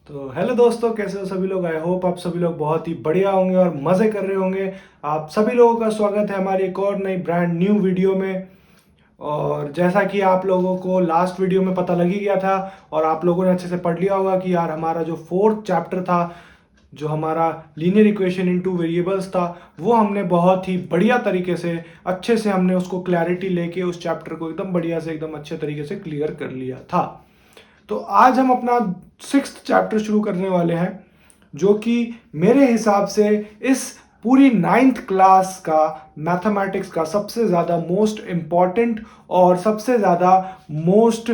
तो हेलो दोस्तों, कैसे हो सभी लोग। आई होप आप सभी लोग बहुत ही बढ़िया होंगे और मज़े कर रहे होंगे। आप सभी लोगों का स्वागत है हमारी एक और नई ब्रांड न्यू वीडियो में। और जैसा कि आप लोगों को लास्ट वीडियो में पता लग ही गया था और आप लोगों ने अच्छे से पढ़ लिया होगा कि यार हमारा जो फोर्थ चैप्टर था, जो हमारा linear equation in two variables था, वो हमने बहुत ही बढ़िया तरीके से अच्छे से हमने उसको क्लैरिटी लेके उस चैप्टर को एकदम बढ़िया से एकदम अच्छे तरीके से क्लियर कर लिया था। तो आज हम अपना सिक्स्थ चैप्टर शुरू करने वाले हैं, जो कि मेरे हिसाब से इस पूरी नाइन्थ क्लास का मैथमेटिक्स का सबसे ज़्यादा मोस्ट इम्पॉर्टेंट और सबसे ज़्यादा मोस्ट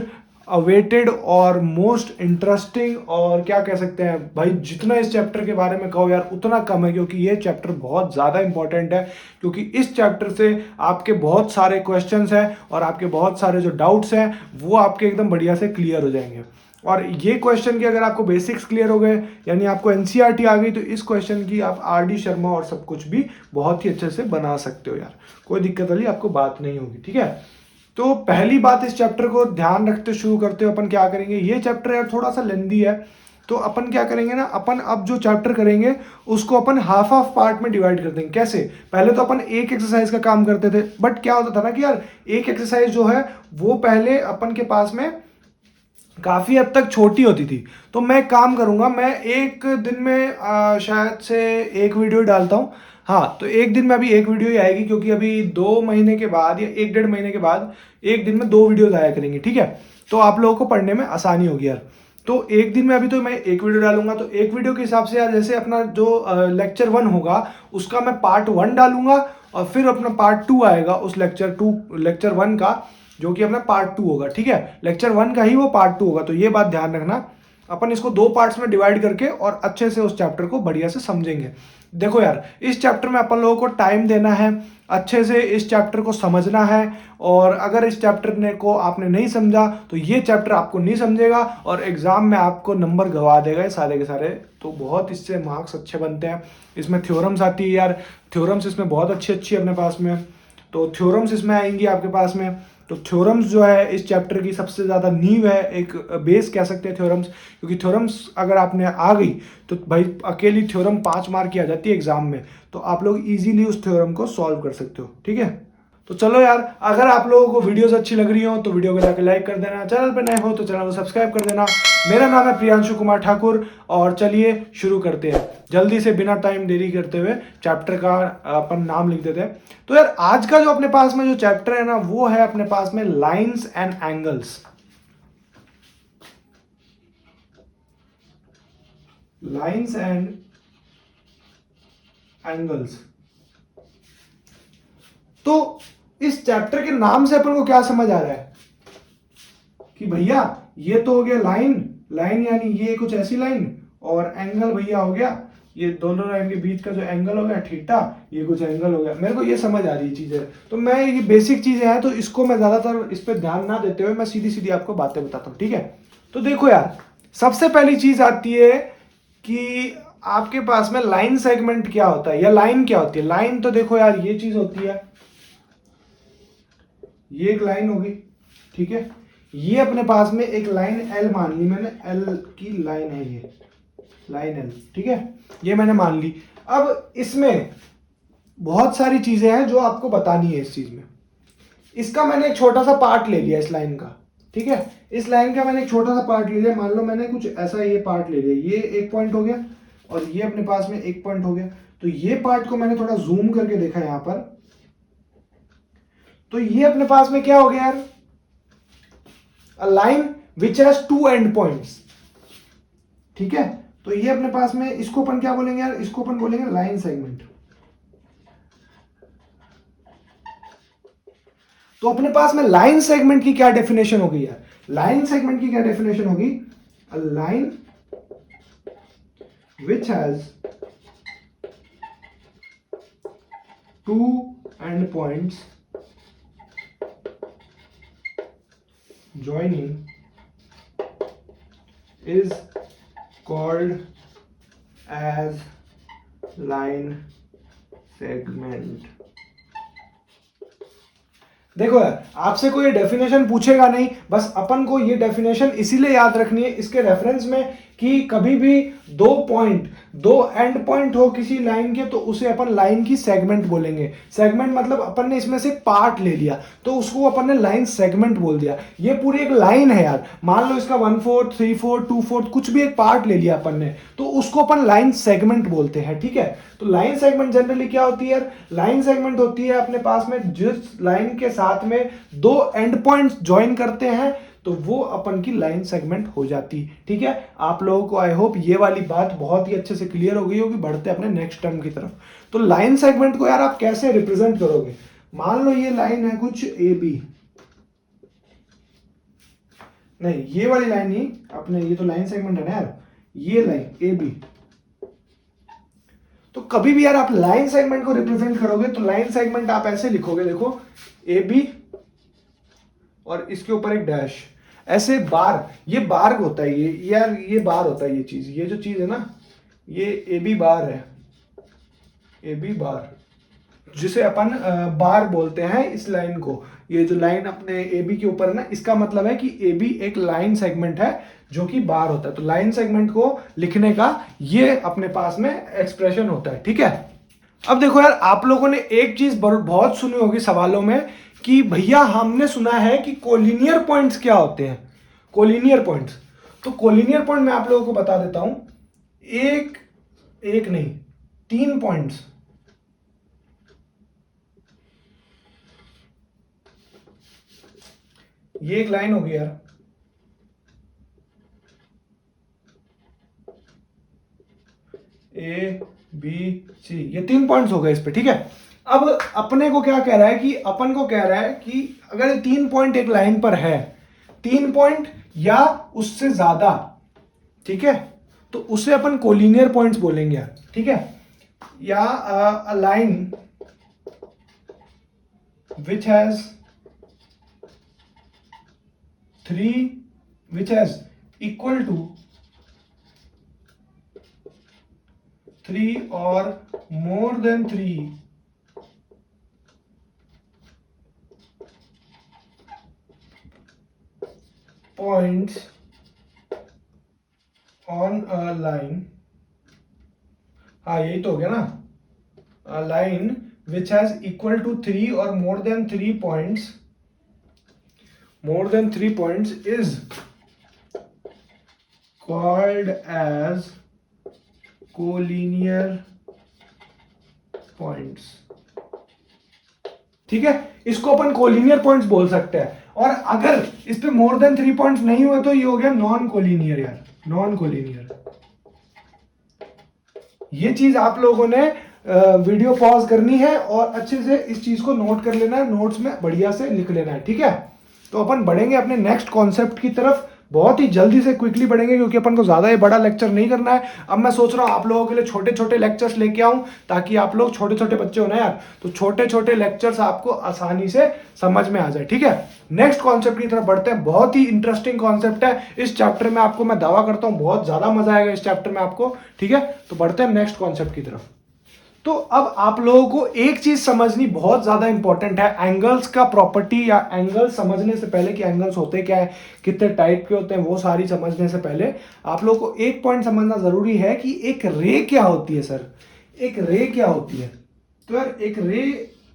अवेटेड और मोस्ट इंटरेस्टिंग, और क्या कह सकते हैं भाई, जितना इस चैप्टर के बारे में कहो यार उतना कम है, क्योंकि ये चैप्टर बहुत ज़्यादा इंपॉर्टेंट है। क्योंकि इस चैप्टर से आपके बहुत सारे क्वेश्चंस हैं और आपके बहुत सारे जो डाउट्स हैं वो आपके एकदम बढ़िया से क्लियर हो जाएंगे। और ये क्वेश्चन की अगर आपको बेसिक्स क्लियर हो गए, यानी आपको एनसीईआरटी आ गई, तो इस क्वेश्चन की आप आरडी शर्मा और सब कुछ भी बहुत ही अच्छे से बना सकते हो यार। कोई दिक्कत वाली आपको बात नहीं होगी, ठीक है। तो पहली बात, इस चैप्टर को ध्यान रखते शुरू करते हो अपन क्या करेंगे। ये चैप्टर यार थोड़ा सा लेंदी है, तो अपन क्या करेंगे ना, अपन अब जो चैप्टर करेंगे उसको अपन हाफ हाफ पार्ट में डिवाइड कर देंगे। कैसे? पहले तो अपन एक एक्सरसाइज का काम करते थे, बट क्या होता था ना कि यार एक एक्सरसाइज जो है वो पहले अपन के पास में काफ़ी हद तक छोटी होती थी। तो मैं काम करूंगा, मैं एक दिन में शायद से एक वीडियो डालता हूँ। हाँ, तो एक दिन में अभी एक वीडियो ही आएगी, क्योंकि अभी 2 महीने के बाद या 1 डेढ़ महीने के बाद एक दिन में 2 वीडियोज आया करेंगी, ठीक है। तो आप लोगों को पढ़ने में आसानी होगी यार। तो एक दिन में अभी तो मैं एक वीडियो डालूंगा, तो एक वीडियो के हिसाब से यार, जैसे अपना जो लेक्चर 1 होगा उसका मैं पार्ट 1 डालूंगा, और फिर अपना पार्ट 2 आएगा उस लेक्चर 1 का, जो कि अपना पार्ट 2 होगा, ठीक है। लेक्चर 1 का ही वो पार्ट 2 होगा। तो ये बात ध्यान रखना, अपन इसको 2 पार्ट्स में डिवाइड करके और अच्छे से उस चैप्टर को बढ़िया से समझेंगे। देखो यार, इस चैप्टर में अपन लोगों को टाइम देना है, अच्छे से इस चैप्टर को समझना है। और अगर इस चैप्टर ने को आपने नहीं समझा तो ये चैप्टर आपको नहीं समझेगा और एग्जाम में आपको नंबर गवा देगा ये सारे के सारे। तो बहुत इससे मार्क्स अच्छे बनते हैं। इसमें थ्योरम्स आती है यार, थ्योरम्स इसमें बहुत अच्छी अच्छी अपने पास में। तो थ्योरम्स इसमें आएंगी आपके पास में। तो थ्योरम्स जो है इस चैप्टर की सबसे ज़्यादा नींव है, एक बेस कह सकते हैं थ्योरम्स। क्योंकि थ्योरम्स अगर आपने आ गई तो भाई अकेली थ्योरम 5 मार्क की आ जाती है एग्जाम में, तो आप लोग इजीली उस थ्योरम को सॉल्व कर सकते हो, ठीक है। तो चलो यार, अगर आप लोगों को वीडियोस अच्छी लग रही हो तो वीडियो को जाकर लाइक कर देना, चैनल पर नए हो तो चैनल को सब्सक्राइब कर देना। मेरा नाम है प्रियांशु कुमार ठाकुर, और चलिए शुरू करते हैं जल्दी से, बिना टाइम देरी करते हुए चैप्टर का अपन नाम लिख देते हैं। तो यार आज का जो अपने पास में जो चैप्टर है ना, वो है अपने पास में lines and angles. Lines and angles. तो इस चैप्टर के नाम से अपन को क्या समझ आ रहा है कि भैया ये तो हो गया लाइन, लाइन यानी ये कुछ ऐसी लाइन, और एंगल भैया हो गया ये दोनों लाइन के बीच का जो एंगल हो गया थीटा, ये कुछ एंगल हो गया। मेरे को ये समझ आ रही चीजें, तो मैं ये बेसिक चीजें हैं तो इसको मैं ज्यादातर इस पर ध्यान ना देते हुए मैं सीधी सीधी आपको बातें बताता हूँ, ठीक है। तो देखो यार, सबसे पहली चीज आती है कि आपके पास में लाइन सेगमेंट क्या होता है या लाइन क्या होती है। लाइन तो देखो यार ये चीज होती है, ये एक लाइन होगी, ठीक है। ये अपने पास में एक लाइन एल मान ली मैंने, एल की लाइन है ये लाइन एल, ठीक है। ये मैंने मान ली। अब इसमें बहुत सारी चीजें हैं जो आपको बतानी है इस चीज में। इसका मैंने एक छोटा सा पार्ट ले लिया इस लाइन का, ठीक है। इस लाइन का मैंने एक छोटा सा पार्ट ले लिया, मान लो मैंने कुछ ऐसा ये पार्ट ले लिया, ये एक पॉइंट हो गया और ये अपने पास में एक पॉइंट हो गया। तो ये पार्ट को मैंने थोड़ा जूम करके देखा यहां पर, तो ये अपने पास में क्या हो गया यार, a line which has 2 and points, ठीक है। तो ये अपने पास में, इसको अपन क्या बोलेंगे यार, इसको अपन बोलेंगे लाइन सेगमेंट। तो अपने पास में लाइन सेगमेंट की क्या डेफिनेशन होगी यार, लाइन सेगमेंट की क्या डेफिनेशन होगी, a line which has 2 and points joining is called as line segment। देखो यार, आपसे कोई डेफिनेशन पूछेगा नहीं, बस अपन को ये डेफिनेशन इसीलिए याद रखनी है, इसके रेफरेंस में कि कभी भी दो एंड पॉइंट हो किसी लाइन के तो उसे अपन लाइन की सेगमेंट बोलेंगे। सेगमेंट मतलब अपन ने इसमें से पार्ट ले लिया तो उसको अपन ने लाइन सेगमेंट बोल दिया। ये पूरी एक लाइन है यार, मान लो इसका 1/4 3/4 2/4 कुछ भी एक पार्ट ले लिया अपन ने तो उसको अपन लाइन सेगमेंट बोलते हैं, ठीक है। तो लाइन सेगमेंट जनरली क्या होती है यार, लाइन सेगमेंट होती है अपने पास में जिस लाइन के साथ में दो एंड पॉइंट्स ज्वाइन करते हैं तो वो अपन की लाइन सेगमेंट हो जाती, ठीक है। आप लोगों को आई होप ये वाली बात बहुत ही अच्छे से क्लियर हो गई होगी। बढ़ते अपने नेक्स्ट टर्म की तरफ। तो लाइन सेगमेंट को यार आप कैसे रिप्रेजेंट करोगे, मान लो ये लाइन है कुछ ए बी, नहीं ये वाली लाइन नहीं, अपने ये तो लाइन सेगमेंट है ना यार, ये लाइन ए बी। तो कभी भी यार आप लाइन सेगमेंट को रिप्रेजेंट करोगे तो लाइन सेगमेंट आप ऐसे लिखोगे, देखो ए बी और इसके ऊपर एक डैश, ऐसे बार, ये बार होता है, ये यार ये बार होता है, ये जो चीज है ना ये ए बी बार है, ए बी बार, जिसे अपन बार बोलते हैं इस लाइन को। ये जो लाइन अपने ए बी के ऊपर है ना, इसका मतलब है कि ए बी एक लाइन सेगमेंट है जो कि बार होता है। तो लाइन सेगमेंट को लिखने का ये अपने पास में एक्सप्रेशन होता है, ठीक है। अब देखो यार, आप लोगों ने एक चीज बहुत सुनी होगी सवालों में कि भैया हमने सुना है कि कोलिनियर पॉइंट्स क्या होते हैं, कोलिनियर पॉइंट्स। तो कोलिनियर पॉइंट मैं आप लोगों को बता देता हूं, एक नहीं 3 पॉइंट्स, ये एक लाइन होगी यार, ए बी सी, ये 3 पॉइंट्स हो गए इस पे, ठीक है। अब अपने को क्या कह रहा है कि अपन को कह रहा है कि अगर ये 3 पॉइंट एक लाइन पर है, 3 पॉइंट या उससे ज्यादा, ठीक है, तो उसे अपन कोलिनियर पॉइंट्स बोलेंगे यार, ठीक है। या a line which has 3 which has equal to 3 or more than 3 points on a line, हाँ यही तो हो गया ना, a line which has equal to 3 or more than 3 points, more than 3 points is called as collinear points, ठीक है। इसको अपन collinear points बोल सकते हैं। और अगर इस पे मोर देन 3 पॉइंट्स नहीं हुए तो ये हो गया नॉन कोलिनियर यार, नॉन कोलिनियर। ये चीज आप लोगों ने वीडियो पॉज करनी है और अच्छे से इस चीज को नोट कर लेना है, नोट्स में बढ़िया से लिख लेना है, ठीक है। तो अपन बढ़ेंगे अपने नेक्स्ट कॉन्सेप्ट की तरफ, बहुत ही जल्दी से क्विकली बढ़ेंगे क्योंकि अपन को ज्यादा ही बड़ा लेक्चर नहीं करना है। अब मैं सोच रहा हूं आप लोगों के लिए छोटे छोटे लेक्चर्स लेके आऊं ताकि आप लोग छोटे छोटे बच्चे हो ना यार, तो छोटे छोटे लेक्चर्स आपको आसानी से समझ में आ जाए, ठीक है। नेक्स्ट कॉन्सेप्ट की तरफ बढ़ते हैं, बहुत ही इंटरेस्टिंग कॉन्सेप्ट है। इस चैप्टर में आपको मैं दावा करता हूं बहुत ज्यादा मजा आएगा इस चैप्टर में आपको, ठीक है। तो बढ़ते हैं नेक्स्ट कॉन्सेप्ट की तरफ। तो अब आप लोगों को एक चीज समझनी बहुत ज्यादा इंपॉर्टेंट है, एंगल्स का प्रॉपर्टी, या एंगल समझने से पहले कि एंगल्स होते क्या है, कितने टाइप के होते हैं, वो सारी समझने से पहले आप लोगों को एक पॉइंट समझना जरूरी है कि एक रे क्या होती है सर, एक रे क्या होती है। तो यार एक रे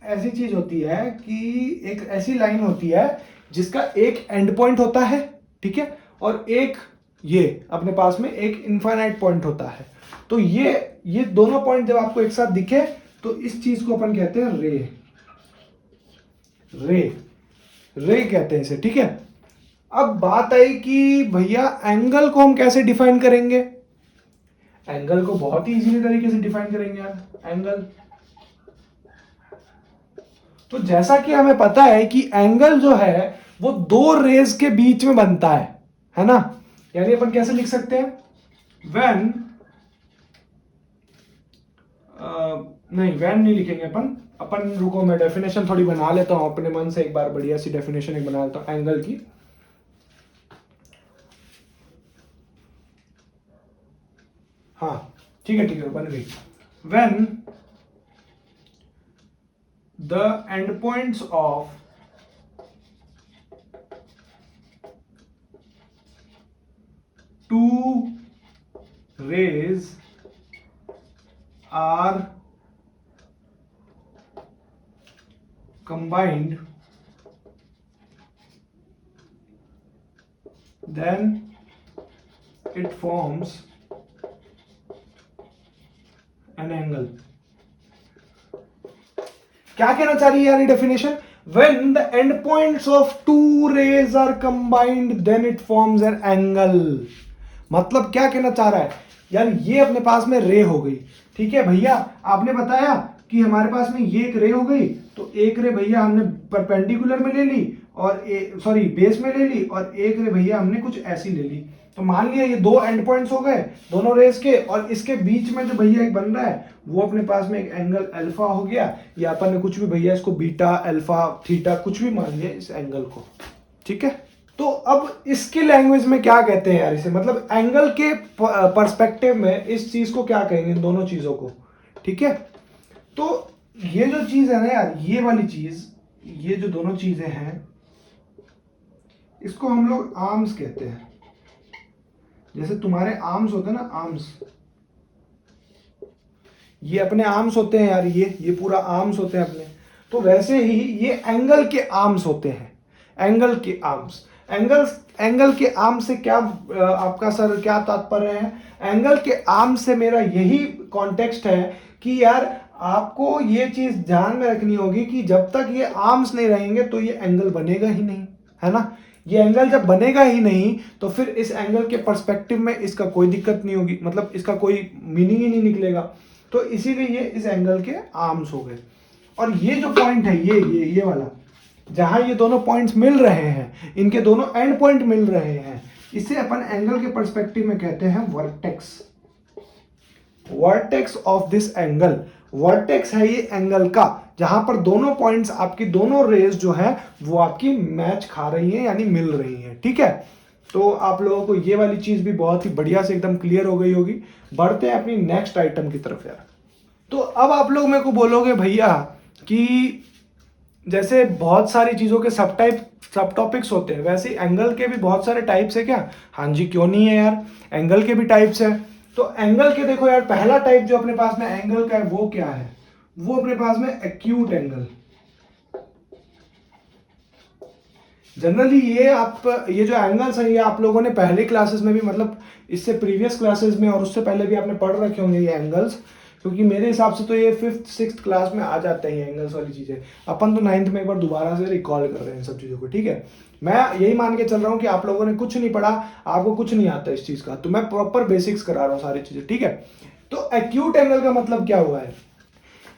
ऐसी चीज होती है कि एक ऐसी लाइन होती है जिसका एक एंड पॉइंट होता है, ठीक है, और एक ये अपने पास में एक इनफाइनाइट पॉइंट होता है। तो ये दोनों पॉइंट जब आपको एक साथ दिखे तो इस चीज को अपन कहते हैं रे, रे रे कहते हैं इसे, ठीक है। अब बात आई कि भैया एंगल को हम कैसे डिफाइन करेंगे। एंगल को बहुत ही इजीली तरीके से डिफाइन करेंगे यार, एंगल। तो जैसा कि हमें पता है कि एंगल जो है वो दो रेज के बीच में बनता है ना। यानी अपन कैसे लिख सकते हैं, व्हेन नहीं व्हेन नहीं लिखेंगे अपन रुको मैं डेफिनेशन थोड़ी बना लेता हूं अपने मन से, एक बार बढ़िया सी डेफिनेशन एक बना लेता हूं एंगल की। हाँ ठीक है बन गई। When the end points of two rays are combined, then it forms an angle. क्या कहना चाह रही है यार ये definition? When the endpoints of two rays are combined, then it forms an angle. मतलब क्या कहना चाह रहा है यार? ये अपने पास में रे हो गई, ठीक है भैया, आपने बताया कि हमारे पास में ये एक रे हो गई, तो एक रे भैया हमने परपेंडिकुलर में ले ली और सॉरी बेस में ले ली, और एक रे भैया हमने कुछ ऐसी ले ली। तो मान लिया ये दो एंड पॉइंट्स हो गए दोनों रेस के, और इसके बीच में जो भैया एक बन रहा है वो अपने पास में एक एंगल अल्फा हो गया, या अपन ने कुछ भी भैया इसको बीटा अल्फा थीटा कुछ भी मान लिया इस एंगल को, ठीक है। तो अब इसके लैंग्वेज में क्या कहते हैं यार इसे, मतलब एंगल के पर्सपेक्टिव में इस चीज को क्या कहेंगे, इन दोनों चीजों को, ठीक है। तो ये जो चीज है ना यार, ये वाली चीज, ये जो दोनों चीजें हैं इसको हम लोग आर्म्स कहते हैं। जैसे तुम्हारे आर्म्स होते हैं ना, आर्म्स, ये अपने आर्म्स होते हैं यार, ये पूरा आर्म्स होते हैं अपने, तो वैसे ही ये एंगल के आर्म्स होते हैं, एंगल के आर्म्स। एंगल के आर्म से क्या आपका सर क्या तात्पर्य है? एंगल के आर्म से मेरा यही कॉन्टेक्स्ट है कि यार आपको ये चीज ध्यान में रखनी होगी कि जब तक ये आर्म्स नहीं रहेंगे तो ये एंगल बनेगा ही नहीं, है ना। ये एंगल जब बनेगा ही नहीं तो फिर इस एंगल के पर्सपेक्टिव में इसका कोई दिक्कत नहीं होगी, मतलब इसका कोई मीनिंग ही नहीं निकलेगा। तो इसीलिए ये इस एंगल के आर्म्स हो गए। और ये जो पॉइंट है ये वाला, जहां ये दोनों पॉइंट्स मिल रहे हैं, इनके दोनों एंड पॉइंट मिल रहे हैं, इसे अपन एंगल के पर्सपेक्टिव में कहते हैं vertex. Vertex of this angle, vertex है ये एंगल का, जहां पर दोनों पॉइंट्स आपकी दोनों रेज जो है वो आपकी मैच खा रही है, यानी मिल रही है, ठीक है। तो आप लोगों को ये वाली चीज भी बहुत ही बढ़िया से एकदम क्लियर हो गई होगी। बढ़ते हैं अपनी नेक्स्ट आइटम की तरफ यार। तो अब आप लोग मेरे को बोलोगे भैया कि जैसे बहुत सारी चीजों के सब टॉपिक्स होते हैं, वैसे एंगल के भी बहुत सारे टाइप्स है क्या? हाँ जी, क्यों नहीं है यार, एंगल के भी टाइप्स है। तो एंगल के देखो यार, पहला टाइप जो अपने पास में एंगल का है वो क्या है? वो अपने पास में एक्यूट एंगल। जनरली ये जो एंगल्स हैं ये आप लोगों ने पहले क्लासेस में भी, मतलब इससे प्रीवियस क्लासेस में और उससे पहले भी आपने पढ़ रखे होंगे ये एंगल्स, क्योंकि मेरे हिसाब से तो ये 5th 6th क्लास में आ जाते हैं एंगल्स वाली चीजें। अपन तो 9th में एक बार दोबारा से रिकॉल कर रहे हैं इन सब चीजों को, ठीक है। मैं यही मान के चल रहा हूँ कि आप लोगों ने कुछ नहीं पढ़ा, आपको कुछ नहीं आता इस चीज का, तो मैं प्रॉपर बेसिक्स करा रहा हूँ सारी चीजें, ठीक है। तो एक्यूट एंगल का मतलब क्या हुआ है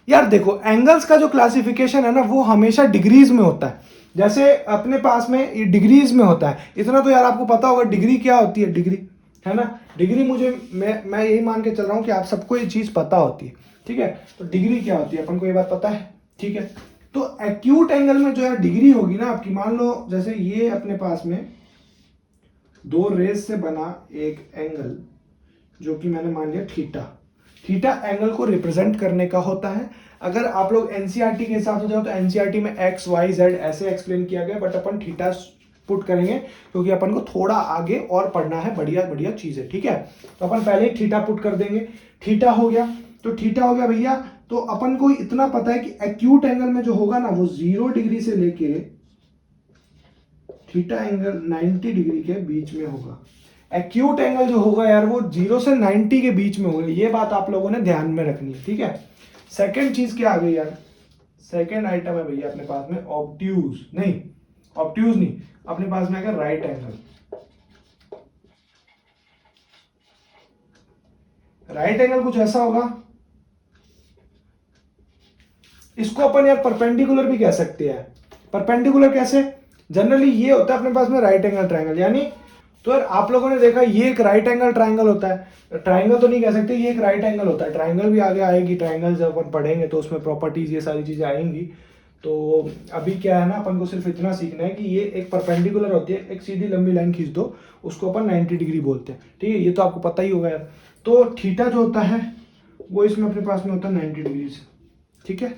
यार? देखो, एंगल्स का जो क्लासिफिकेशन है ना वो हमेशा डिग्रीज में होता है। जैसे अपने पास में ये डिग्रीज में होता है, इतना तो यार आपको पता होगा डिग्री क्या होती है, डिग्री, है ना। डिग्री मैं यही मान के चल रहा हूं कि आप सबको ये चीज पता होती है, ठीक है। तो डिग्री क्या होती है अपन को ये बात पता है, ठीक है। तो एक्यूट एंगल में जो है डिग्री होगी ना आपकी, मान लो जैसे ये अपने पास में दो रेज से बना एक एंगल जो कि मैंने मान लिया थीटा। थीटा एंगल को रिप्रेजेंट करने का होता है। अगर आप लोग एनसीईआरटी के हिसाब से जाओ तो एनसीईआरटी में एक्स वाई जेड ऐसे एक्सप्लेन किया गया, बट अपन थीटा पुट करेंगे क्योंकि अपन को थोड़ा आगे और पढ़ना है, बढ़िया बढ़िया चीजें, ठीक है। तो अपन पहले ही थीटा पुट कर देंगे। थीटा हो गया, तो थीटा हो गया भैया। तो अपन को इतना पता है कि एक्यूट एंगल में जो होगा ना वो 0 डिग्री से लेके थीटा एंगल 90 डिग्री के बीच में होगा। एक्यूट एंगल जो होगा यार वो 0 से 90 के बीच में होगा, ये बात आप लोगों ने ध्यान में रखनी है, ठीक है। सेकंड चीज क्या आ गई यार? सेकंड आइटम है भैया अपने पास में ऑब्ट्यूज नहीं, अपने पास में आएगा राइट एंगल। राइट एंगल कुछ ऐसा होगा, इसको अपन यार परपेंडिकुलर भी कह सकते हैं। परपेंडिकुलर कैसे? जनरली ये होता है अपने पास में राइट एंगल ट्रायंगल, यानी तो यार आप लोगों ने देखा ये एक राइट एंगल ट्रायंगल होता है। ट्रायंगल तो नहीं कह सकते, ये एक राइट एंगल होता है। ट्रायंगल भी आगे आएगी, ट्रायंगल जब अपन पढ़ेंगे तो उसमें प्रॉपर्टीज ये सारी चीजें आएंगी। तो अभी क्या है ना, अपन को सिर्फ इतना सीखना है कि ये एक परपेंडिकुलर होती है, एक सीधी लंबी लाइन खींच दो, उसको अपन 90 डिग्री बोलते हैं, ठीक है। ये तो आपको पता ही होगा यार। तो थीटा जो होता है वो इसमें अपने पास में होता है 90 डिग्री से, ठीक है।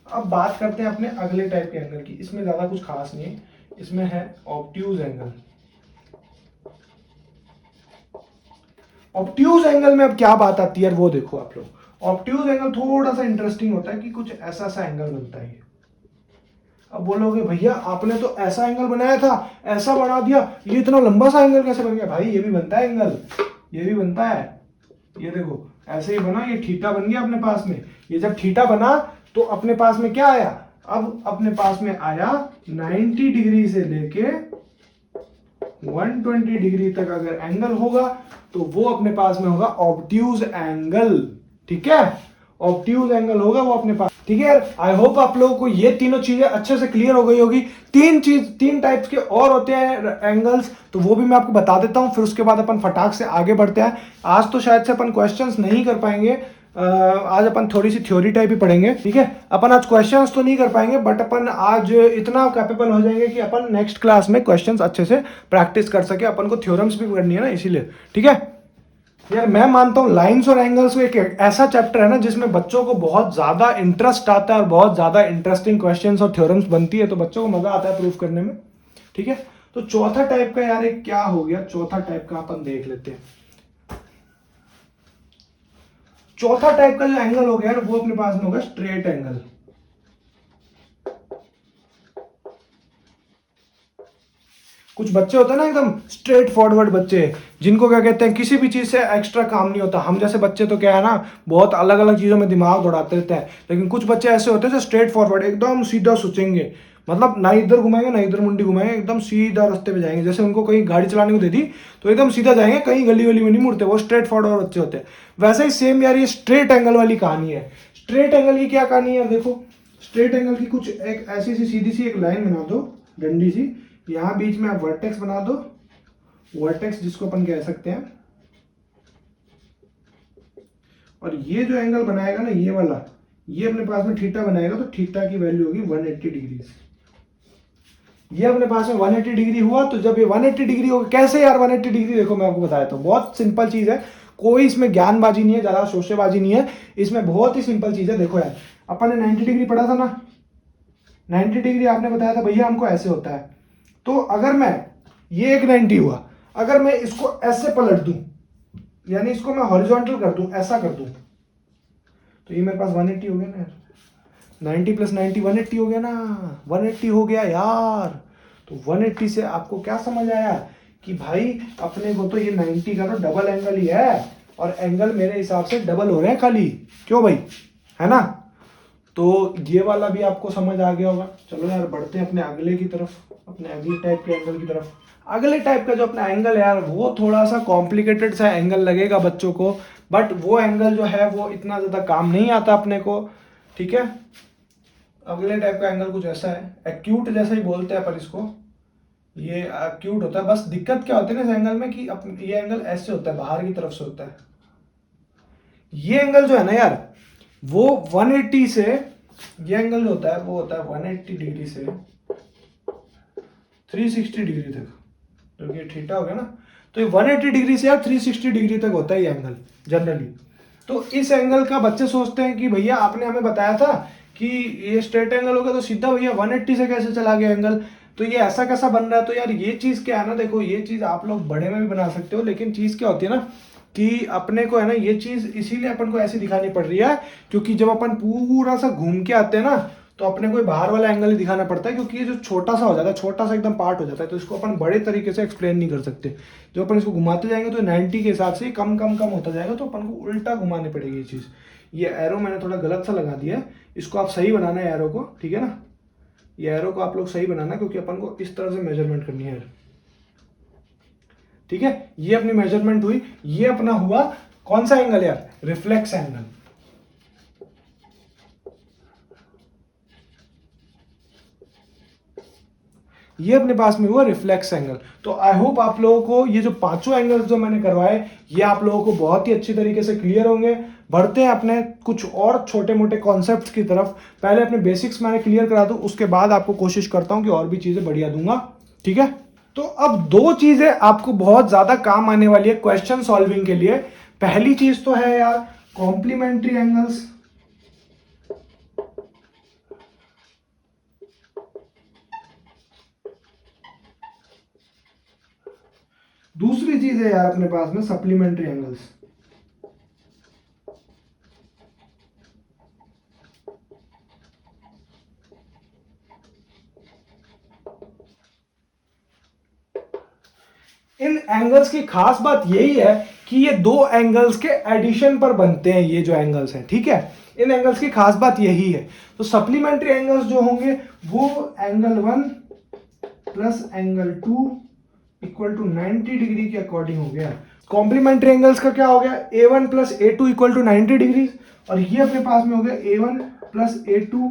अब बात करते हैं अपने अगले टाइप के एंगल की। इसमें ज्यादा कुछ खास नहीं है, इसमें है ऑब्ट्यूज एंगल। ऑब्ट्यूज एंगल में अब क्या बात आती है यार, वो देखो आप लोग। ऑब्ट्यूज एंगल थोड़ा सा इंटरेस्टिंग होता है कि कुछ ऐसा सा एंगल बनता है। अब बोलोगे भैया आपने तो ऐसा एंगल बनाया था, ऐसा बना दिया, ये इतना लंबा सा एंगल कैसे बन गया? भाई ये भी बनता है एंगल, ये भी बनता है। ये देखो ऐसे ही बना, ये थीटा बन गया अपने पास में। ये जब थीटा बना तो अपने पास में क्या आया? अब अपने पास में आया 90 डिग्री से लेके 120 डिग्री तक अगर एंगल होगा तो वो अपने पास में होगा ऑब्ट्यूज एंगल। ठीक है, ऑब्ट्यूज एंगल होगा वो अपने पास। ठीक है यार, आई होप आप लोगों को ये तीनों चीजें अच्छे से क्लियर हो गई होगी। तीन टाइप्स के और होते हैं एंगल्स, तो वो भी मैं आपको बता देता हूं, फिर उसके बाद अपन फटाक से आगे बढ़ते हैं। आज तो शायद से अपन क्वेश्चंस नहीं कर पाएंगे, आज अपन थोड़ी सी थ्योरी टाइप ही पढ़ेंगे। ठीक है, अपन आज क्वेश्चंस तो नहीं कर पाएंगे, बट अपन आज इतना कैपेबल हो जाएंगे कि अपन नेक्स्ट क्लास में क्वेश्चंस अच्छे से प्रैक्टिस कर सके। अपन को थ्योरम्स भी करनी है ना, इसीलिए। ठीक है यार, मैं मानता हूं लाइंस और एंगल्स एक ऐसा चैप्टर है ना जिसमें बच्चों को बहुत ज्यादा इंटरेस्ट आता है और बहुत ज्यादा इंटरेस्टिंग क्वेश्चंस और थ्योरम्स बनती है, तो बच्चों को मजा आता है प्रूफ करने में। ठीक है, तो चौथा टाइप का यार एक क्या हो गया, चौथा टाइप का अपन देख लेते हैं। चौथा टाइप का जो एंगल हो गया वो अपने पास में होगा स्ट्रेट एंगल। कुछ बच्चे होते हैं ना एकदम स्ट्रेट फॉरवर्ड बच्चे, जिनको क्या कहते हैं किसी भी चीज से एक्स्ट्रा काम नहीं होता। हम जैसे बच्चे तो क्या है ना, बहुत अलग अलग चीजों में दिमाग दौड़ाते रहते हैं, लेकिन कुछ बच्चे ऐसे होते हैं जो स्ट्रेट फॉरवर्ड एकदम सीधा सोचेंगे। मतलब ना इधर घुमाएंगे ना इधर मुंडी घुमाएंगे, एकदम सीधा रास्ते पे जाएंगे। जैसे उनको कहीं गाड़ी चलाने को दे दी तो एकदम सीधा जाएंगे, कहीं गली वली में नहीं मुड़ते, वो स्ट्रेट फॉरवर्ड बच्चे होते हैं। वैसे ही सेम यार ये स्ट्रेट एंगल वाली कहानी है। स्ट्रेट एंगल की क्या कहानी है देखो, स्ट्रेट एंगल की कुछ एक ऐसी सी सीधी सी एक लाइन बना दो, डंडी सी, यहां बीच में आप वर्टेक्स बना दो, वर्टेक्स जिसको अपन कह सकते हैं। और ये जो एंगल बनाएगा ना ये वाला, ये अपने पास में थीटा बनाएगा, तो थीटा की वैल्यू होगी 180 डिग्री। ये अपने पास में 180 डिग्री हुआ, तो जब ये 180 डिग्री होगा, कैसे यार 180 डिग्री? देखो मैं आपको बताया तो बहुत सिंपल चीज है, कोई इसमें ज्ञानबाजी नहीं है, ज्यादा शोशेबाजी नहीं है, इसमें बहुत ही सिंपल चीज है। देखो यार, अपन ने 90 डिग्री पढ़ा था ना, 90 डिग्री आपने बताया था भैया हमको ऐसे होता है। तो अगर मैं, ये एक 90 हुआ, अगर मैं इसको ऐसे पलट दूं, यानी इसको मैं हॉरिजॉन्टल कर दूं, ऐसा कर दूं, तो ये मेरे पास 180 हो गया ना यार। 90 प्लस 90 180 हो गया ना, 180 हो गया यार। तो 180 से आपको क्या समझ आया कि भाई अपने को तो ये 90 का तो डबल एंगल ही है, और एंगल मेरे हिसाब से डबल हो रहे हैं खाली, क्यों भाई, है ना? तो ये वाला भी आपको समझ आ गया होगा। चलो यार बढ़ते हैं अपने अगले की तरफ, अपने अगले टाइप के एंगल की तरफ। अगले टाइप का जो अपना एंगल है यार, वो थोड़ा सा कॉम्प्लिकेटेड सा एंगल लगेगा बच्चों को, बट वो एंगल जो है वो इतना ज्यादा काम नहीं आता अपने को। ठीक है, अगले टाइप का एंगल कुछ ऐसा है, एक्यूट जैसा ही बोलते हैं पर इसको, ये एक्यूट होता है। बस दिक्कत क्या होती है ना इस एंगल में कि ये एंगल ऐसे होता है, बाहर की तरफ से होता है। ये एंगल जो है ना यार, वो 180 से, ये एंगल जो होता है वो होता है 180 डिग्री से 360 डिग्री तक, क्योंकि ये थीटा हो गया ना, तो ये 180 डिग्री से यार 360 डिग्री तक होता है ये एंगल जनरली। तो इस एंगल का बच्चे सोचते हैं कि भैया आपने हमें बताया था कि ये स्ट्रेट एंगल होगा, तो सीधा भैया 180 से कैसे चला गया एंगल, तो ये ऐसा कैसा बन रहा है? तो यार ये चीज क्या है ना, देखो ये चीज आप लोग बड़े में भी बना सकते हो, लेकिन चीज क्या होती है ना कि अपने को है ना ये चीज इसीलिए अपन को ऐसी दिखानी पड़ रही है, क्योंकि जब अपन पूरा सा घूम के आते हैं ना, तो अपने को बाहर वाला एंगल ही दिखाना पड़ता है, क्योंकि ये जो छोटा सा हो जाता है, छोटा सा एकदम पार्ट हो जाता है, तो इसको अपन बड़े तरीके से एक्सप्लेन नहीं कर सकते। जब अपन इसको घुमाते जाएंगे तो 90 के हिसाब से कम कम कम होता जाएगा, तो अपन को उल्टा घुमानी पड़ेगी ये चीज। ये एरो मैंने थोड़ा गलत सा लगा दिया है, इसको आप सही बनाना है एरो को, ठीक है ना? ये एरो को आप लोग सही बनाना, क्योंकि अपन को इस तरह से मेजरमेंट करनी है। ठीक है, ये अपनी मेजरमेंट हुई, ये अपना हुआ कौन सा एंगल यार? Reflex angle. ये अपने पास में हुआ रिफ्लेक्स एंगल। तो आई होप आप लोगों को ये जो पांचों एंगल्स जो मैंने करवाए, ये आप लोगों को बहुत ही अच्छी तरीके से क्लियर होंगे। बढ़ते हैं अपने कुछ और छोटे मोटे कॉन्सेप्ट्स की तरफ। पहले अपने बेसिक्स मैंने क्लियर करा दूं, उसके बाद आपको कोशिश करता हूं कि और भी चीजें बढ़िया दूंगा। ठीक है, तो अब दो चीजें आपको बहुत ज्यादा काम आने वाली है क्वेश्चन सॉल्विंग के लिए। पहली चीज तो है यार कॉम्प्लीमेंट्री एंगल्स, दूसरी चीज है यार अपने पास में सप्लीमेंट्री एंगल्स। इन एंगल्स की खास बात यही है कि ये दो एंगल्स के एडिशन पर बनते हैं, ये जो एंगल्स हैं, ठीक है। इन एंगल्स की खास बात यही है। तो सप्लीमेंट्री एंगल्स जो होंगे वो angle 1 plus angle 2 equal to 90 degree के अकॉर्डिंग हो गया। कॉम्प्लीमेंट्री एंगल्स का क्या हो गया, A1 plus A2 equal to 90 degree, और ये अपने पास में हो गया A1 plus A2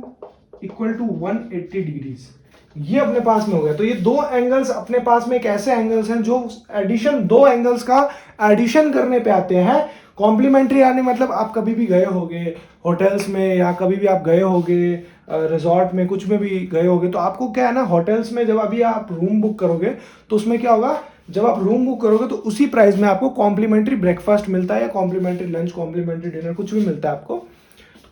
equal to 180 degrees. ये अपने पास में हो गया। तो ये दो एंगल्स अपने पास में एक ऐसे एंगल्स हैं जो एडिशन, दो एंगल्स का एडिशन करने पे आते हैं। कॉम्प्लीमेंट्री यानी मतलब आप कभी भी गए होगे होटल्स में, या कभी भी आप गए होगे रिजॉर्ट में, कुछ में भी गए होगे, तो आपको क्या है ना, होटल्स में जब अभी आप रूम बुक करोगे तो उसमें क्या होगा, जब आप रूम बुक करोगे तो उसी प्राइस में आपको कॉम्प्लीमेंट्री ब्रेकफास्ट मिलता है, या कॉम्प्लीमेंट्री लंच, कॉम्प्लीमेंट्री डिनर, कुछ भी मिलता है आपको।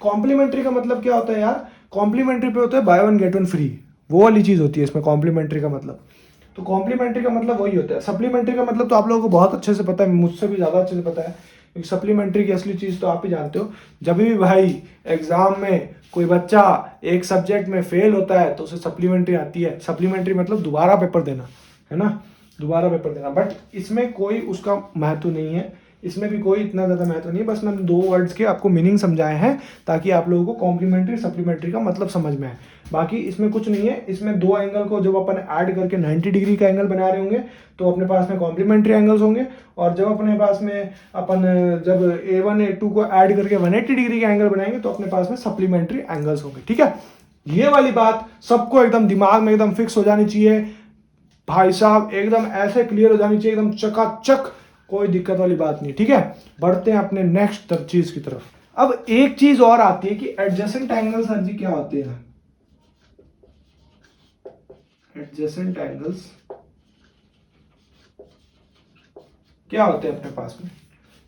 कॉम्प्लीमेंट्री का मतलब क्या होता है यार, कॉम्प्लीमेंट्री पे होता है by one get one free, वो वाली चीज होती है इसमें कॉम्प्लीमेंट्री का मतलब। तो कॉम्प्लीमेंट्री का मतलब वही होता है। सप्लीमेंट्री का मतलब तो आप लोगों को बहुत अच्छे से पता है, मुझसे भी ज़्यादा अच्छे से पता है, क्योंकि सप्लीमेंट्री की असली चीज़ तो आप ही जानते हो। जब भी भाई एग्जाम में कोई बच्चा एक सब्जेक्ट में फेल होता है तो उसे सप्लीमेंट्री आती है। सप्लीमेंट्री मतलब दोबारा पेपर देना, है ना, दोबारा पेपर देना। बट इसमें कोई उसका महत्व नहीं है, इसमें भी कोई इतना ज़्यादा महत्व नहीं है। बस मैंने दो वर्ड्स के आपको मीनिंग समझाए हैं ताकि आप लोगों को कॉम्प्लीमेंट्री सप्लीमेंट्री का मतलब समझ में आए। बाकी इसमें कुछ नहीं है। इसमें दो एंगल को जब अपन ऐड करके 90 डिग्री का एंगल बना रहे होंगे तो अपने पास में कॉम्प्लीमेंट्री एंगल्स होंगे, और जब अपने पास में अपन जब A1 A2 को ऐड करके 180 डिग्री का एंगल बनाएंगे तो अपने पास में सप्लीमेंट्री एंगल्स होंगे, ठीक है। ये वाली बात सबको एकदम दिमाग में एकदम फिक्स हो जानी चाहिए भाई साहब, एकदम ऐसे क्लियर हो जानी चाहिए, एकदम चकाचक, कोई दिक्कत वाली बात नहीं, ठीक है। बढ़ते हैं अपने नेक्स्ट चीज की तरफ। अब एक चीज और आती है कि एडजेसेंट एंगल्स सर जी क्या होते हैं। एडजेसेंट एंगल्स क्या होते हैं अपने पास में,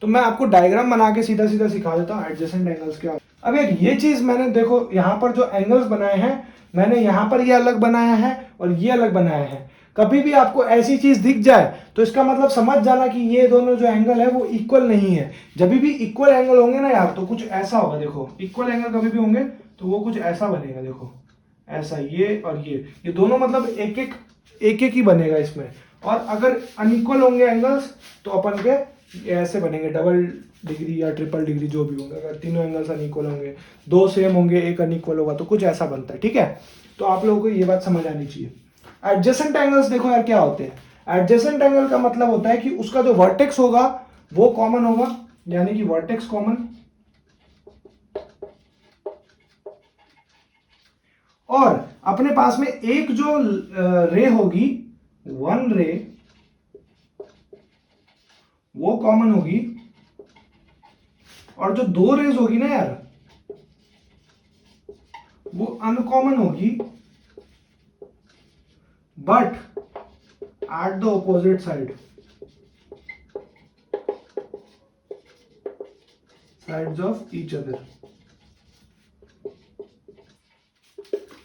तो मैं आपको डायग्राम बना के सीधा सीधा सिखा देता हूं एडजेसेंट एंगल्स क्या। अब यार ये चीज मैंने देखो यहां पर जो एंगल्स बनाए हैं, मैंने यहां पर ये अलग बनाया है और ये अलग बनाया है। कभी भी आपको ऐसी चीज दिख जाए तो इसका मतलब समझ जाना कि ये दोनों जो एंगल है वो इक्वल नहीं है। जब भी इक्वल एंगल होंगे ना यार तो कुछ ऐसा होगा, देखो इक्वल एंगल कभी भी होंगे तो वो कुछ ऐसा बनेगा, देखो ऐसा, ये और ये दोनों मतलब एक एक ही बनेगा इसमें। और अगर अनइक्वल होंगे एंगल्स तो अपन के ऐसे बनेंगे, डबल डिग्री या ट्रिपल डिग्री जो भी होंगे। अगर तीनों एंगल्स अनइक्वल होंगे, दो सेम होंगे, एक अनइक्वल होगा, तो कुछ ऐसा बनता है, ठीक है। तो आप लोगों को ये बात समझ आनी चाहिए। एडजेसेंट एंगल्स देखो यार क्या होते हैं। एडजेसेंट एंगल का मतलब होता है कि उसका जो वर्टेक्स होगा वो कॉमन होगा, यानी कि वर्टेक्स कॉमन, और अपने पास में एक जो रे होगी, वन रे, वो कॉमन होगी, और जो दो रेज होगी ना यार वो अनकॉमन होगी, but at the opposite side, sides of each other,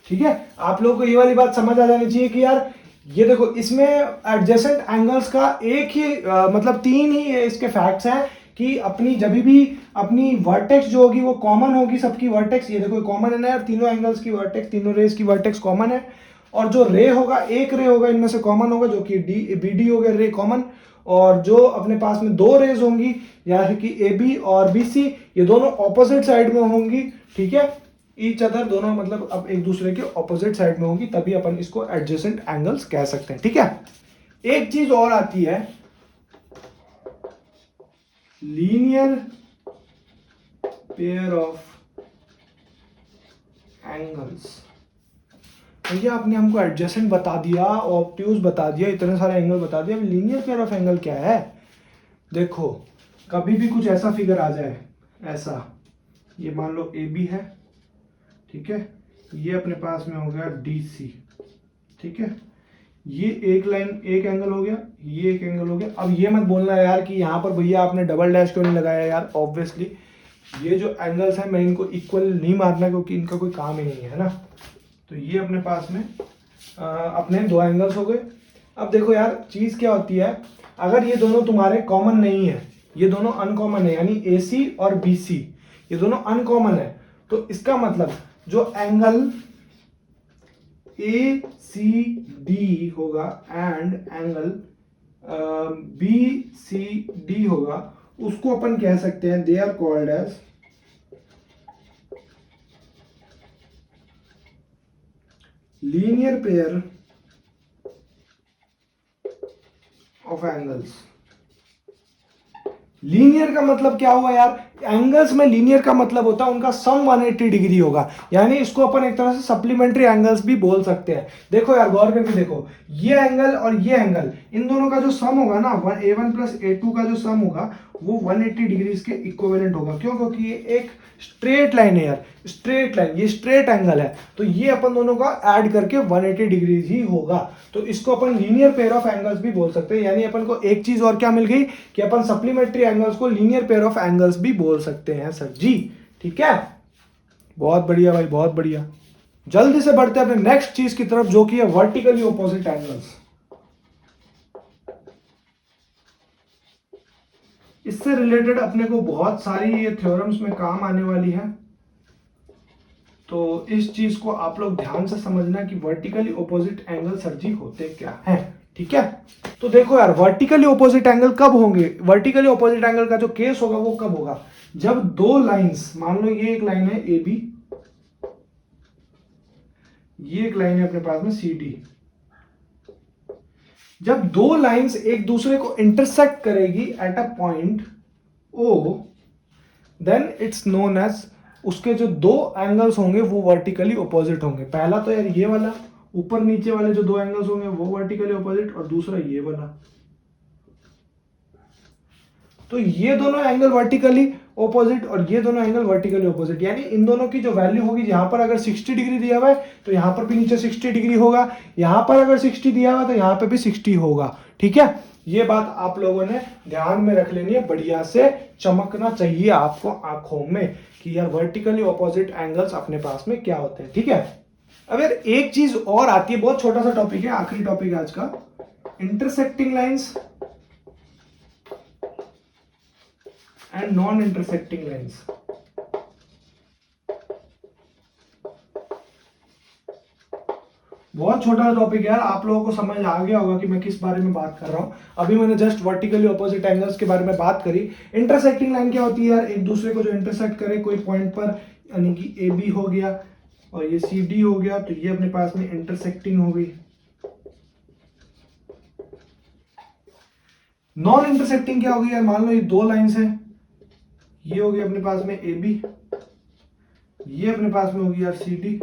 ठीक है। आप लोगों को ये वाली बात समझ आ जानी चाहिए कि यार ये देखो इसमें एडजेसेंट एंगल्स का एक ही मतलब तीन ही इसके फैक्ट्स हैं कि अपनी जब भी अपनी वर्टेक्स जो होगी वो कॉमन होगी, सबकी वर्टेक्स, ये देखो कॉमन है ना यार, तीनों एंगल्स की वर्टेक्स, तीनों रेज की वर्टेक्स कॉमन है। और जो रे होगा, एक रे होगा इनमें से कॉमन होगा, जो कि BD हो गया रे कॉमन। और जो अपने पास में दो रेज होंगी यानी कि AB और BC, ये दोनों ऑपोजिट साइड में होंगी, ठीक है। ईच अदर, दोनों मतलब अब एक दूसरे के ऑपोजिट साइड में होगी, तभी अपन इसको एडजेसेंट एंगल्स कह सकते हैं, ठीक है। एक चीज और आती है, लीनियर पेयर ऑफ एंगल्स। भैया आपने हमको एडजेसेंट बता दिया, ऑब्ट्यूज बता दिया, इतने सारे एंगल बता दिया, लीनियर पेयर ऑफ एंगल क्या है। देखो कभी भी कुछ ऐसा फिगर आ जाए, ऐसा, ये मान लो AB है, ठीक है, ये अपने पास में हो गया DC, ठीक है, ये एक लाइन, एक एंगल हो गया, ये एक एंगल हो गया। अब ये मत बोलना यार कि यहाँ पर भैया आपने डबल डैश क्यों नहीं लगाया यार, ऑब्वियसली ये जो एंगल्स हैं मैं इनको इक्वल नहीं मारना क्योंकि इनका कोई काम ही नहीं है ना। तो ये अपने पास में अपने दो एंगल्स हो गए। अब देखो यार चीज़ क्या होती है, अगर ये दोनों तुम्हारे कॉमन नहीं है, ये दोनों अनकॉमन है, यानी AC और BC ये दोनों अनकॉमन है, तो इसका मतलब जो एंगल ACD होगा एंड एंगल BCD होगा, उसको अपन कह सकते हैं they are called as linear pair of angles. Linear का मतलब क्या हुआ यार, एंगल्स में लीनियर का मतलब होता है उनका सम 180 डिग्री होगा, यानी इसको अपन एक तरह से सप्लीमेंट्री एंगल्स भी बोल सकते हैं। देखो यार गौर करके देखो, ये एंगल और ये एंगल, इन दोनों का जो सम होगा ना, A1 प्लस A2 का जो सम होगा वो 180 डिग्री के इक्विवेलेंट होगा। क्यों? क्योंकि ये एक स्ट्रेट लाइन है यार, स्ट्रेट लाइन, ये स्ट्रेट एंगल है, तो ये अपन दोनों का ऐड करके 180 डिग्री ही होगा। तो इसको अपन लीनियर पेयर ऑफ एंगल्स भी बोल सकते हैं, यानी अपन को एक चीज और क्या मिल गई कि अपन सप्लीमेंट्री एंगल्स को लीनियर पेयर ऑफ एंगल्स भी बोल सकते हैं सर जी। ठीक है, बहुत बढ़िया भाई, बहुत बढ़िया। जल्दी से बढ़ते हैं अपने नेक्स्ट चीज की तरफ, जो कि है वर्टिकली ऑपोजिट एंगल्स। इससे रिलेटेड अपने को बहुत सारी ये थ्योरम्स में काम आने वाली है, तो इस चीज को आप लोग ध्यान से समझना कि वर्टिकली ऑपोजिट एंगल सर जी होते क्या हैं। ठीक है, तो देखो यार वर्टिकली ऑपोजिट एंगल कब होंगे, वर्टिकली ऑपोजिट एंगल का जो केस होगा वो कब होगा, जब दो लाइंस, मान लो ये एक लाइन है AB, ये एक लाइन है अपने पास में CD, जब दो लाइंस एक दूसरे को इंटरसेक्ट करेगी at a point O, then it's known as, उसके जो दो एंगल्स होंगे वो वर्टिकली ऑपोजिट होंगे। पहला तो यार ये वाला, ऊपर नीचे वाले जो दो एंगल्स होंगे वो वर्टिकली ऑपोजिट, और दूसरा ये वाला। तो ये दोनों एंगल वर्टिकली ऑपोजिट और ये दोनों एंगल वर्टिकली ऑपोजिट, यानी इन दोनों की जो वैल्यू होगी, यहां पर अगर 60 डिग्री दिया हुआ है तो यहां पर भी नीचे 60 डिग्री होगा, यहां पर अगर 60 दिया हुआ है तो यहां पर भी 60 होगा। ठीक है, ये बात आप लोगों ने ध्यान में रख लेनी है, बढ़िया से चमकना चाहिए आपको आंखों में कि यार वर्टिकली ऑपोजिट एंगल्स अपने पास में क्या होते हैं। ठीक है, अब यार एक चीज और आती है, बहुत छोटा सा टॉपिक है, आखिरी टॉपिक है आज का, intersecting lines and non intersecting lines. बहुत छोटा टॉपिक है यार, आप लोगों को समझ आ गया होगा कि मैं किस बारे में बात कर रहा हूं। अभी मैंने जस्ट वर्टिकली ऑपोजिट एंगल्स के बारे में बात करी। इंटरसेक्टिंग लाइन क्या होती है यार, एक दूसरे को जो इंटरसेक्ट करे कोई पॉइंट पर, यानी कि AB हो गया और ये CD हो गया, तो ये अपने पास में इंटरसेक्टिंग हो गई। नॉन इंटरसेक्टिंग क्या होगी यार, मान लो ये दो लाइंस है, ये होगी अपने पास में AB, ये अपने पास में होगी यार CD।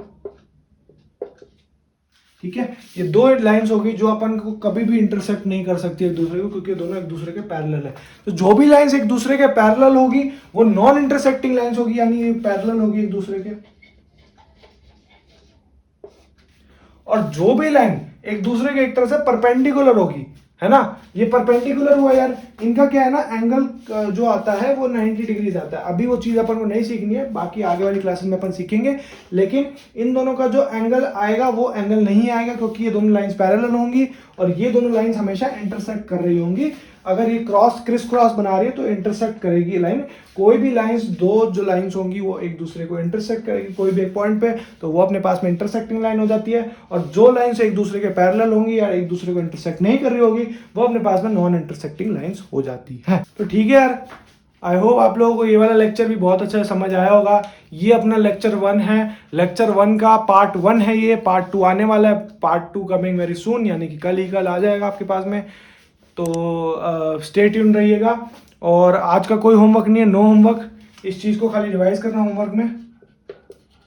ठीक है, ये दो लाइंस होगी जो अपन को कभी भी इंटरसेक्ट नहीं कर सकती एक दूसरे को, क्योंकि दोनों एक दूसरे के पैरेलल है। तो जो भी लाइंस एक दूसरे के पैरेलल होगी वो नॉन इंटरसेक्टिंग लाइंस होगी, यानी ये पैरेलल होगी एक दूसरे के। और जो भी लाइन एक दूसरे के एक तरह से परपेंडिकुलर होगी, है ना, ये परपेंडिकुलर हुआ यार, इनका क्या है ना, एंगल जो आता है वो 90 डिग्री आता है। अभी वो चीज अपन को नहीं सीखनी है, बाकी आगे वाली क्लासेस में अपन सीखेंगे, लेकिन इन दोनों का जो एंगल आएगा वो एंगल नहीं आएगा, क्योंकि ये दोनों लाइंस पैरेलल होंगी और ये दोनों लाइंस हमेशा इंटरसेक्ट कर रही होंगी। अगर ये क्रिस क्रॉस बना रही है तो इंटरसेक्ट करेगी लाइन। कोई भी लाइंस, दो जो लाइंस होंगी वो एक दूसरे को इंटरसेक्ट करेगी कोई भी एक पॉइंट पे, तो वो अपने पास में इंटरसेक्टिंग लाइन हो जाती है। और जो लाइंस एक दूसरे के पैरेलल होंगी या एक दूसरे को इंटरसेक्ट नहीं कर रही होगी वो अपने पास में नॉन इंटरसेक्टिंग लाइंस हो जाती है। तो ठीक है यार, आई होप आप लोगों को ये वाला लेक्चर भी बहुत अच्छा समझ आया होगा। ये अपना लेक्चर 1 है, लेक्चर 1 का पार्ट 1 है, ये पार्ट 2 आने वाला है, पार्ट 2 कमिंग वेरी सून, यानी कि कल ही कल आ जाएगा आपके पास में। तो स्टे ट्यून रहिएगा। और आज का कोई होमवर्क नहीं है, नो होमवर्क, इस चीज़ को खाली रिवाइज करना। होमवर्क में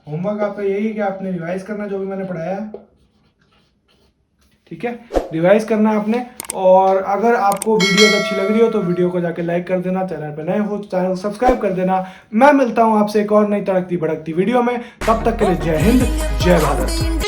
होमवर्क आपका यही है कि आपने रिवाइज करना जो भी मैंने पढ़ाया है, ठीक है, रिवाइज करना है आपने। और अगर आपको वीडियो अच्छी लग रही हो तो वीडियो को जाके लाइक कर देना, चैनल पे नए हो चैनल को सब्सक्राइब कर देना। मैं मिलता हूं आपसे एक और नई तड़कती भड़कती वीडियो में, तब तक के लिए जय हिंद, जय भारत।